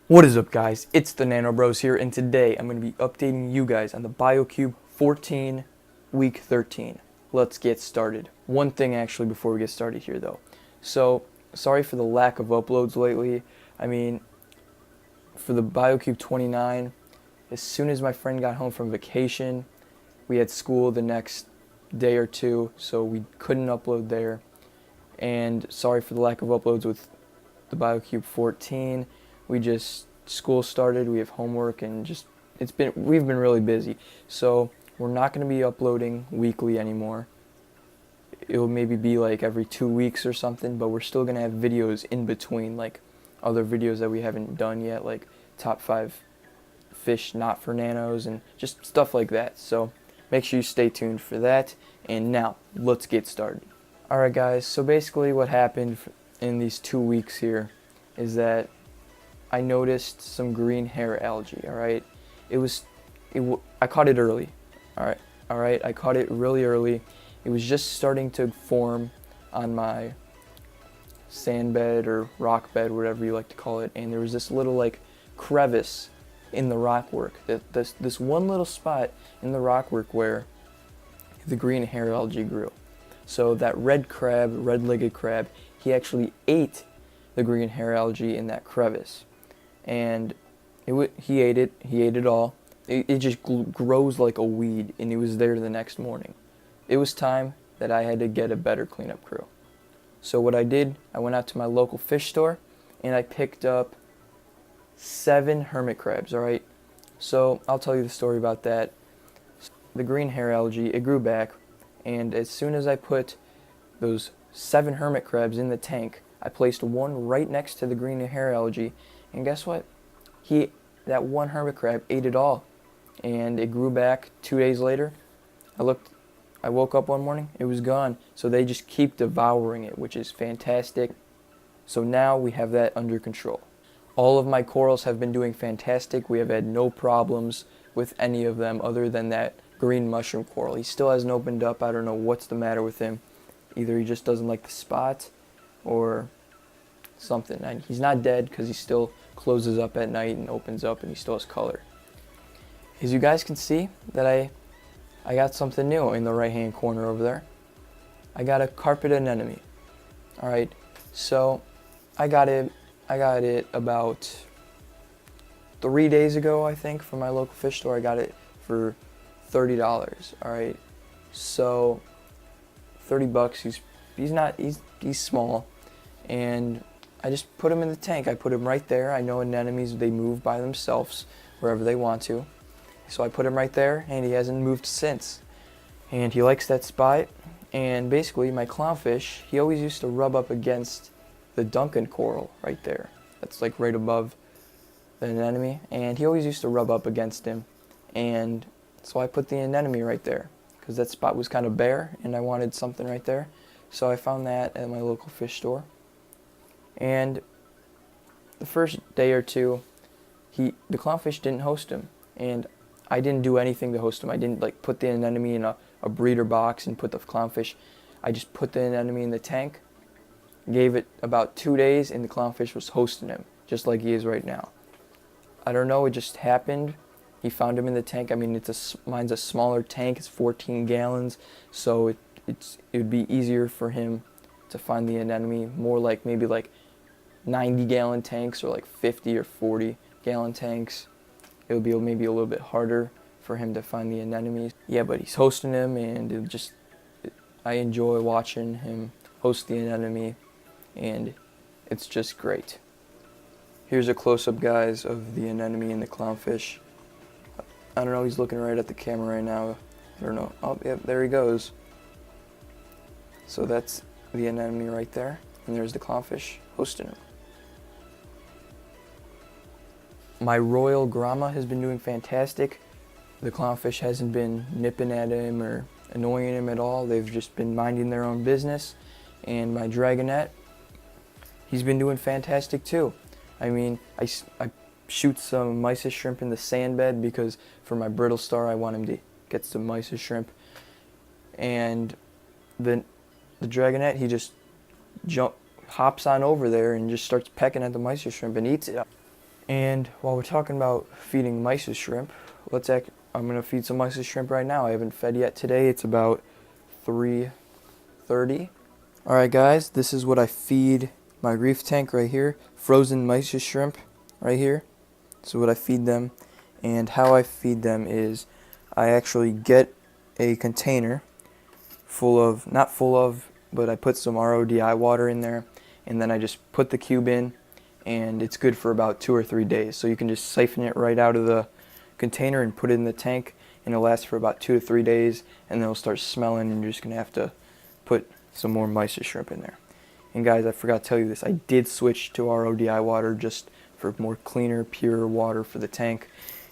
What is up, guys? It's the Nano Bros here, and today I'm going to be updating you guys on the Biocube 14 week 13. Let's get started. One thing actually before we get started here though. So, sorry for the lack of uploads lately. For the Biocube 29, as soon as my friend got home from vacation, we had school the next day or two, so we couldn't upload there. And sorry for the lack of uploads with the Biocube 14. School started, we have homework, and we've been really busy. So we're not going to be uploading weekly anymore. It'll maybe be like every 2 weeks or something, but we're still going to have videos in between, like other videos that we haven't done yet, like top 5 fish not for nanos and just stuff like that. So make sure you stay tuned for that. And now let's get started. Alright guys, so basically what happened in these 2 weeks here is that I noticed some green hair algae. Alright, I caught it early. Alright, I caught it really early. It was just starting to form on my sand bed or rock bed, whatever you like to call it, and there was this little like crevice in the rockwork. This one little spot in the rockwork where the green hair algae grew. So that red-legged crab, he actually ate the green hair algae in that crevice. And he ate it all. It just grows like a weed, and it was there the next morning. It was time that I had to get a better cleanup crew. So what I did, I went out to my local fish store, and I picked up 7 hermit crabs, alright? So I'll tell you the story about that. The green hair algae, it grew back, and as soon as I put those 7 hermit crabs in the tank, I placed one right next to the green hair algae, and guess what? That one hermit crab ate it all, and it grew back 2 days later. I woke up one morning, it was gone. So they just keep devouring it, which is fantastic. So now we have that under control. All of my corals have been doing fantastic. We have had no problems with any of them other than that green mushroom coral. He still hasn't opened up. I don't know what's the matter with him. Either he just doesn't like the spot or something. And he's not dead because he still closes up at night and opens up, and he still has color. As you guys can see, that I got something new in the right hand corner over there. I got a carpet anemone. Alright, so I got it about 3 days ago, I think, from my local fish store. I got it for $30. Alright, so 30 bucks. He's small, and I just put him in the tank. I put him right there. I know anemones, they move by themselves wherever they want to. So I put him right there, and he hasn't moved since. And he likes that spot. And basically, my clownfish, he always used to rub up against the Duncan coral right there. That's like right above the anemone. And he always used to rub up against him. And so I put the anemone right there, because that spot was kind of bare, and I wanted something right there. So I found that at my local fish store. And the first day or two, the clownfish didn't host him, and I didn't do anything to host him. I didn't like put the anemone in a breeder box and put the clownfish. I just put the anemone in the tank, gave it about 2 days, and the clownfish was hosting him, just like he is right now. I don't know, it just happened. He found him in the tank. I mean, mine's a smaller tank. It's 14 gallons, so it would be easier for him to find the anemone. More like maybe like 90-gallon tanks or like 50 or 40-gallon tanks. It would be maybe a little bit harder for him to find the anemones. Yeah, but he's hosting him, and I enjoy watching him host the anemone, and it's just great. Here's a close-up, guys, of the anemone and the clownfish. I don't know, he's looking right at the camera right now. I don't know. Oh, yeah, there he goes. So that's the anemone right there, and there's the clownfish hosting him. My royal grama has been doing fantastic. The clownfish hasn't been nipping at him or annoying him at all. They've just been minding their own business. And my dragonet, he's been doing fantastic too. I mean, I shoot some mysis shrimp in the sand bed because for my brittle star I want him to get some mysis shrimp. And the dragonet, he just hops on over there and just starts pecking at the mysis shrimp and eats it. And while we're talking about feeding mysis shrimp, I'm gonna feed some mysis shrimp right now. I haven't fed yet today. It's about 3:30. All right, guys, this is what I feed my reef tank right here. Frozen mysis shrimp right here. This is what I feed them, and how I feed them is I actually get a container full of, not full of, but I put some RODI water in there, and then I just put the cube in, and it's good for about 2 or 3 days. So you can just siphon it right out of the container and put it in the tank, and it'll last for about 2 to 3 days, and then it'll start smelling, and you're just gonna have to put some more mysis shrimp in there. And guys, I forgot to tell you this, I did switch to RODI water just for more cleaner, pure water for the tank.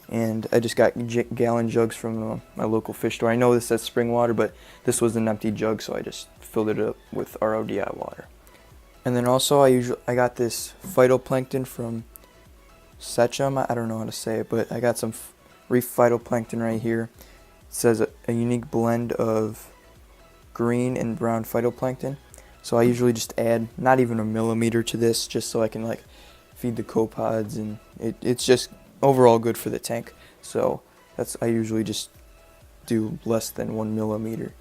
And I just got gallon jugs from my local fish store. I know this says spring water, but this was an empty jug, so I just filled it up with RODI water. And then also I got this phytoplankton from Sechem. I don't know how to say it, but I got some reef phytoplankton right here. It says a unique blend of green and brown phytoplankton. So I usually just add not even a millimeter to this, just so I can like feed the copepods, and it's just overall good for the tank. So I usually just do less than 1 millimeter.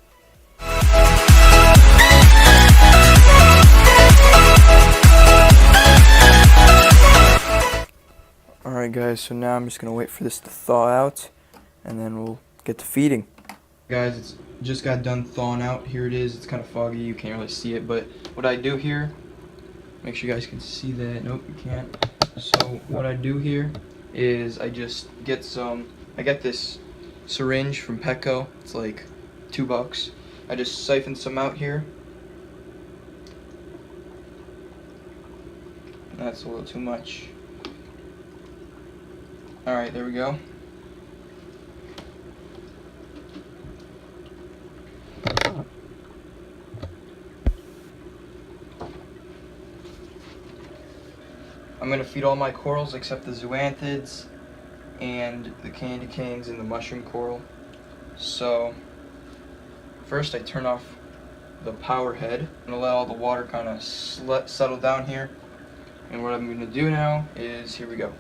Alright guys, so now I'm just gonna wait for this to thaw out, and then we'll get to feeding. Guys, it's just got done thawing out. Here it is. It's kind of foggy, you can't really see it, but what I do here, make sure you guys can see that. Nope, you can't. So what I do here is I just get I get this syringe from Petco. It's like $2. I just siphon some out here. That's a little too much. Alright, there we go. I'm going to feed all my corals except the zoanthids and the candy canes and the mushroom coral. So first I turn off the power head. I'm going to let all the water kind of settle down here. And what I'm going to do now is, here we go.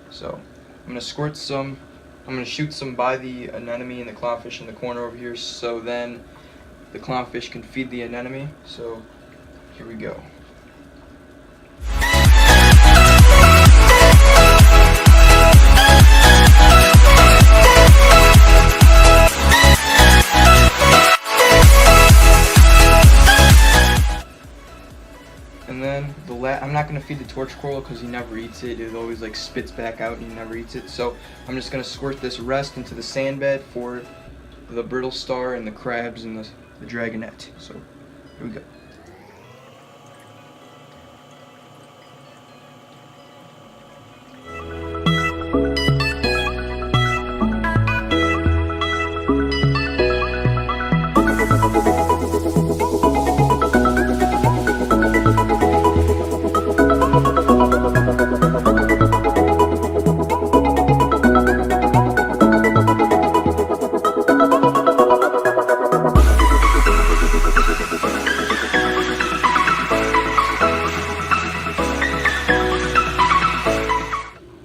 So I'm going to I'm going to shoot some by the anemone and the clownfish in the corner over here, so then the clownfish can feed the anemone. So here we go. And then I'm not going to feed the torch coral because he never eats it. It always like spits back out and he never eats it. So I'm just going to squirt this rest into the sand bed for the brittle star and the crabs and the dragonette. So here we go.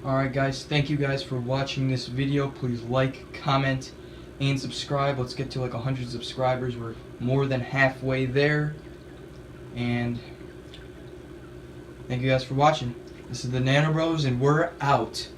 Alright guys, thank you guys for watching this video. Please like, comment, and subscribe. Let's get to like 100 subscribers. We're more than halfway there. And thank you guys for watching. This is the Nano Bros, and we're out.